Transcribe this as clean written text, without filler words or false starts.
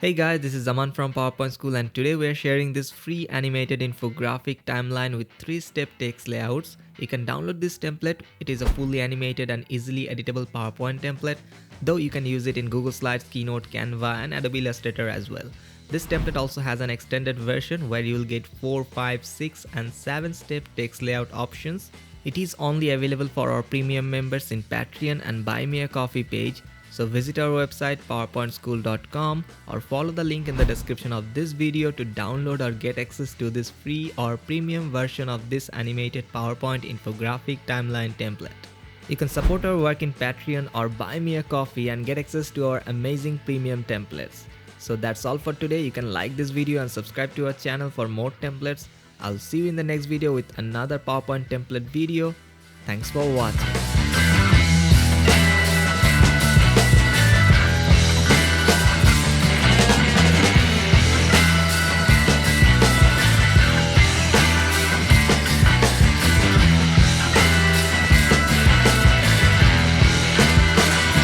Hey guys, this is Zaman from PowerPoint School and today we are sharing this free animated infographic timeline with 3-step text layouts. You can download this template. It is a fully animated and easily editable PowerPoint template, though you can use it in Google Slides, Keynote, Canva and Adobe Illustrator as well. This template also has an extended version where you will get 4, 5, 6 and 7-step text layout options. It is only available for our premium members in Patreon and Buy Me a Coffee page. So visit our website powerpointschool.com or follow the link in the description of this video to download or get access to this free or premium version of this animated PowerPoint infographic timeline template. You can support our work in Patreon or buy me a coffee and get access to our amazing premium templates. So that's all for today. You can like this video and subscribe to our channel for more templates. I'll see you in the next video with another PowerPoint template video. Thanks for watching.